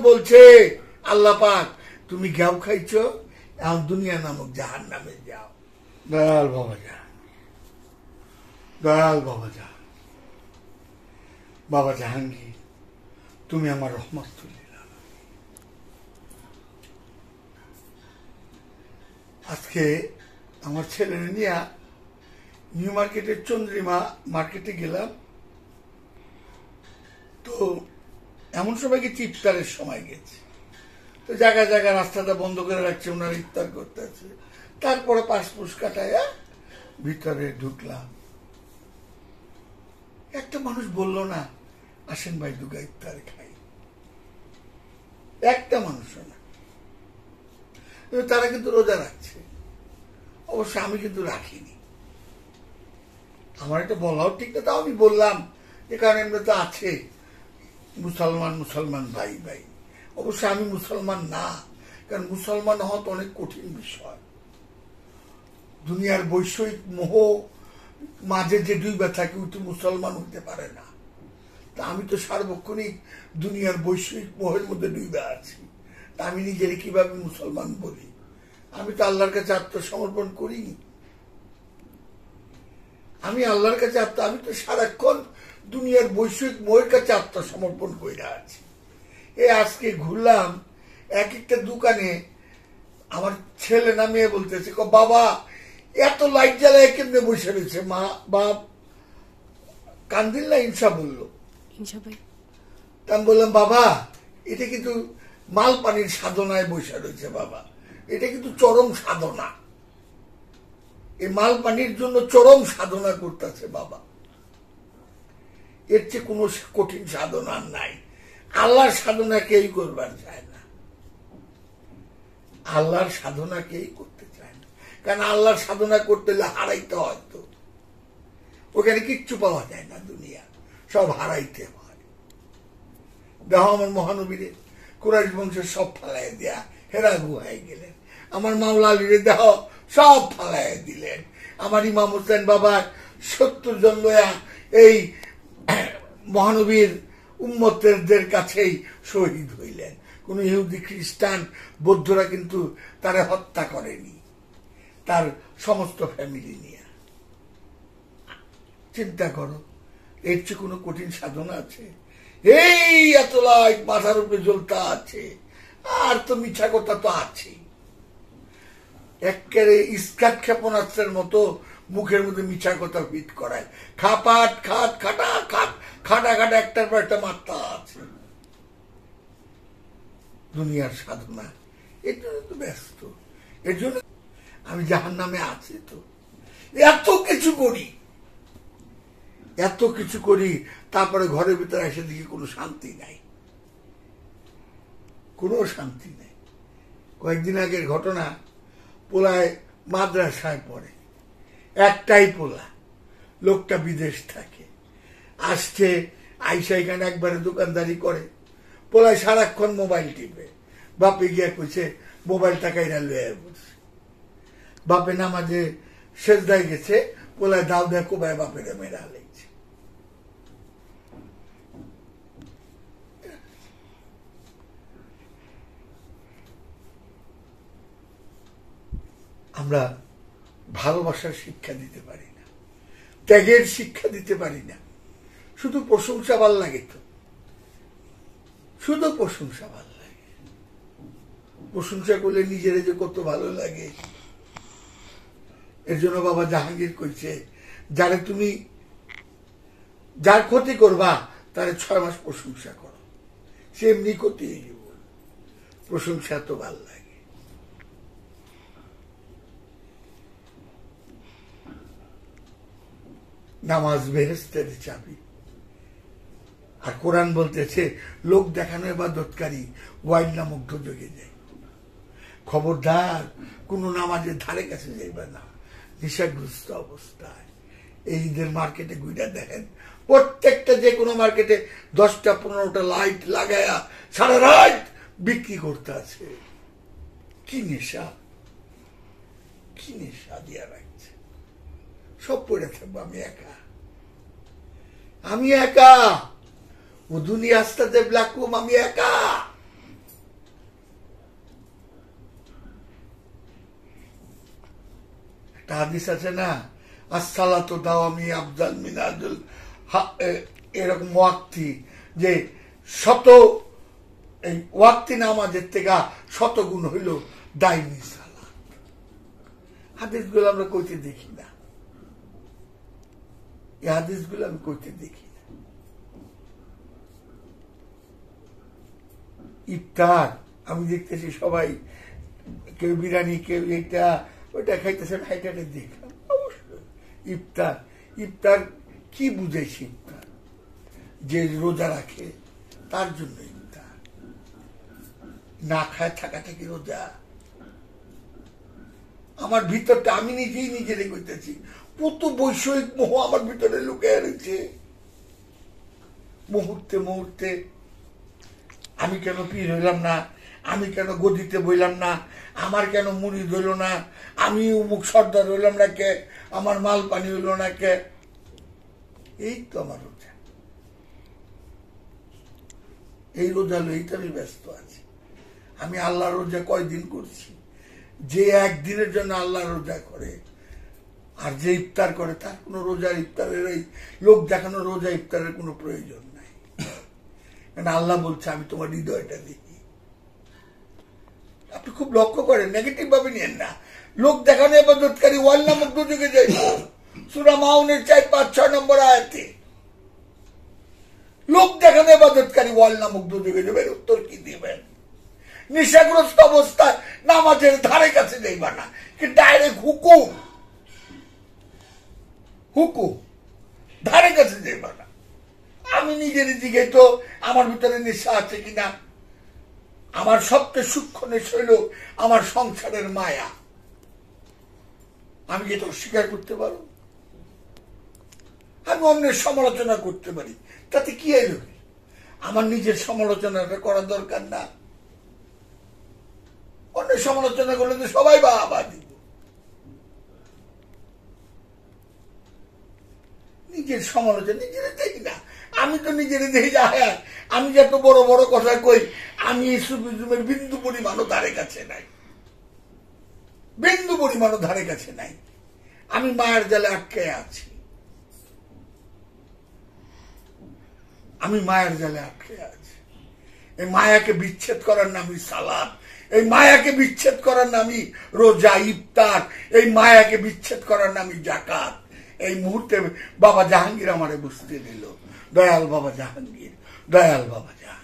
বলছে আল্লাহ পাক তুমি ঘাও খাইছো, এখন দুনিয়া নামক জাহান্নামে যাও। দয়াল বাবা যা, দয়াল বাবা যা, বাবা জাহাঙ্গীর তুমি আমার রহমত তুলে দিলাম। আজকে আমার ছেলে নিয়ে নিউ মার্কেটের চন্দ্রিমা মার্কেটে গেলাম, তো এমন সবাইকে ইফতারের সময় গেছে, তো জায়গায় জায়গায় রাস্তাটা বন্ধ করে রাখছে, ওনারা ইফতার করতে আছে। তারপরে পাশপুষ কাটায় ভিতরে ঢুকলাম, একটা মানুষ বলল না আসেন ভাই দুগা ইফতার খাই, একটা মানুষও না। তারা কিন্তু রোজা রাখছে, অবশ্য আমি কিন্তু রাখিনি, আমার এটা বলাও ঠিক না, তাও আমি বললাম যে কারণ এমনি তো আছে মুসলমান মুসলমান ভাই ভাই। অবশ্য আমি মুসলমান না, কারণ মুসলমান হওয়া তো অনেক কঠিন বিষয়। দুনিয়ার বৈষয়িক মোহ মাঝে যে ডুইবা থাকে ওই তো মুসলমান হইতে পারে না। তা আমি তো সার্বক্ষণিক দুনিয়ার বৈষয়িক মোহের মধ্যে ডুইবা আছি, তা আমি নিজের কিভাবে মুসলমান বলি? আমি তো আল্লাহর কাছে আত্মসমর্পণ করিনি, আমি আল্লাহর কাছে আমি তো সারাক্ষণ দুনিয়ার বৈষয়িক মোহের কাছে আত্মসমর্পণ করে আছি। আজকে ঘুরলাম এক একটা দোকানে, আমার ছেলে না মেয়ে বলতেছে বাবা এত লাইট জ্বালায় কেমনে বসে রয়েছে? মা বাপ কান্দিল না ইনসা বললো, আমি বললাম বাবা এটা কিন্তু মাল পানির সাধনায় বসে রয়েছে বাবা, এটা কিন্তু চরম সাধনা, এই মাল পানির জন্য চরম সাধনা করতেছে বাবা। এর চেয়ে কোনো কঠিন সাধনা নাই। আল্লাহর সাধনা কেই করবার চায় না, আল্লাহর সাধনা কেই করতে চায় না, কারণ আল্লাহর সাধনা করতে হলে হারাইতে হয়, তো ওখানে কিচ্ছু পাওয়া যায় না, দুনিয়া সব হারাইতে হয়। দেখো আমার মহানবীরে কুরাইশ বংশের সব ফালাই দেয়া হেরা গুহায় গেলেন, আমার মাওলা আলীরে দেহ সব ফালাই দিলেন, আমার ইমাম হোসেন বাবা 70 জন লয়া এই মহানবীর উম্মতের কাছেই শহীদ হইলেন। কোন ইহুদি খ্রিস্টান বৌদ্ধরা কিন্তু তারে হত্যা করেনি, তার সমস্ত ফ্যামিলি নিয়ে। চিন্তা করো, এর চেয়ে কোনো কঠিন সাধনা আছে? এই এত লাইট মাথার উপরে জ্বলতা আছে, আর তো মিছা কথা তো আছে, একেবারে ইস্কাত ক্ষেপণাস্ত্রের মতো মুখের মধ্যে মিছা কথা ফিট করায়, খাপাট খাট খাটা খাট খাটা খাটা একটার পর একটা মাত্রা আছে। দুনিয়ার সাধনা এর জন্য তো ব্যস্ত, এর জন্য আমি জাহান্নামে আছি, তো এত কিছু করি, এত কিছু করি, তারপরে ঘরের ভিতরে এসে দিকে কোনো শান্তি নাই, কোনো শান্তি নেই। কয়েকদিন আগের ঘটনা, পোলায় মাদ্রাসায় পড়ে, একটাই পোলা, লোকটা বিদেশ থাকে, আসছে আইসা এখানে একবারে দোকানদারি করে, পোলায় সারাক্ষণ মোবাইল টিপে, বাপে গিয়া কইছে মোবাইল টাকাইরা লয়ে বলছে, বাপে নামাজে সেজদায় গেছে, পোলায় দাও দেয় কোবায় বাপের মেরা লেগেছে। আমরা ভালোবাসার শিক্ষা দিতে পারি না, ত্যাগের শিক্ষা দিতে পারি না, শুধু প্রশংসা ভাল লাগে, তো শুধু প্রশংসা ভাল লাগে, প্রশংসা করলে নিজের যে কত ভালো লাগে। এর জন্য বাবা জাহাঙ্গীর কইছে যারে তুমি যার ক্ষতি করবা তারে 6 মাস প্রশংসা করো, সে এমনি ক্ষতি হয়ে যাব, প্রশংসা তো ভাল লাগে। নামাজ বেহেশতের চাবি, আর কোরআন বলতেছে লোক দেখানো ইবাদতকারী ওয়াইল নামক দোজখে যায়। খবরদার কোন নামাজের ধারে কাছে যাইবা না নেশাগ্রস্ত অবস্থায়। এই ঈদের মার্কেটে ঘুরে দেখেন, প্রত্যেকটা যে কোনো মার্কেটে 10টা-15টা লাইট লাগায়া সারা রাত বিক্রি করতে আছে। কি নেশা, কি নেশা দিয়া রাখছে। সব পড়ে থাকবো আমি একা, আমি একা। ও দুনিয়া আস্তাতে ব্লাকুম, আমি একা। একটা হাদিস আছে না, আসসালাতু দাওয়ামি আফজাল মিনাজুল, এরকম ওয়াক্তি, যে শত এই ওয়াক্তি নামাজের থেকে 100 গুণ হইল দাইমি সালাত। হাদিসগুলো আমরা কইতে দেখি না, এই হাদিসগুলো আমি কইতে দেখি না। ইফতার আমি দেখতেছি সবাই, কেউ বিরিয়ানি, কেউ এটা ওইটা খাইতেছে, হাইটাটা দেখলাম। অবশ্যই ইফতার, ইফতার কি বুঝাইছি? ইফতার যে রোজা রাখে তার জন্য ইফতার, না খায় থাকাটা কি রোজা? আমার ভিতরটা আমি নিজেই নিজেরে কইতেছি, কত বৈষয়িক মোহ আমার ভিতরে লুকিয়ে রয়েছে। মুহূর্তে মুহূর্তে আমি কেন পীর হইলাম না, আমি কেন গদিতে বইলাম না, আমার কেন মুড়ি হইল না, আমি অমুক সর্দার হইলাম না কে, আমার মাল পানি হইল না কে? এই তো আমার রোজা, এই রোজা লইতে আমি ব্যস্ত আছি। আমি আল্লাহ রোজা কয়দিন করছি? যে একদিনের জন্য আল্লাহ রোজা করে আর যে ইফতার করে তার কোন রোজা ইফতারের এই লোক দেখানো রোজা ইফতারের কোনো প্রয়োজন নাই। কারণ আল্লাহ বলছে আমি তোমার হৃদয়টা দেখি। আপনি খুব লক্ষ্য করেন, নেগেটিভ ভাবে নিয়েন না। লোক দেখানো ইবাদতকারী ওয়াল নামক দুযোগে যাইব, সূরা মাউনের 4, 5, 6 নম্বর আয়াতে। লোক দেখানো ইবাদতকারী ওয়াল নামক দুযোগে যাবে, উত্তর কি দিবেন? নেশাগ্রস্ত অবস্থায় নামাজের ধারে কাছে যাইবা না, কি ডাইরেক্ট হুকুম, হুকুম, ধারে কাছে যাইবা না। আমি নিজের দিকে তো আমার ভিতরে নেশা আছে কিনা, আমার সবচেয়ে সূক্ষ্ম নেশা হইল আমার সংসারের মায়া। আমি এটা অস্বীকার করতে পারো? আমি অন্যের সমালোচনা করতে পারি, তাতে কি এলো? আমার নিজের সমালোচনাটা করার দরকার না। অন্যের সমালোচনা করলে তো সবাই বাবা দিব। নিজের সমালোচনা নিজের দেখি না। আমি তো নিজের দেখি যা, হ্যাঁ আমি যত বড় বড় কথা কই, আমি এই সুফিজমের বিন্দু পরিমাণও ধারে কাছে নাই, বিন্দু পরিমাণও ধারে কাছে নাই। আমি মায়ের জালে আটকে আছি, আমি মায়ের জালে আটকে আছি। এই মায়াকে বিচ্ছেদ করার নামই সালাত, এই মায়াকে বিচ্ছেদ করার নামই রোজা, ইফতার, এই মায়াকে বিচ্ছেদ করার নামই যাকাত। এই মুহূর্তে বাবা জাহাঙ্গীর আমারে বুঝতে দিল, দয়াল বাবা জাহাঙ্গীর, দয়াল বাবা জাহাঙ্গীর।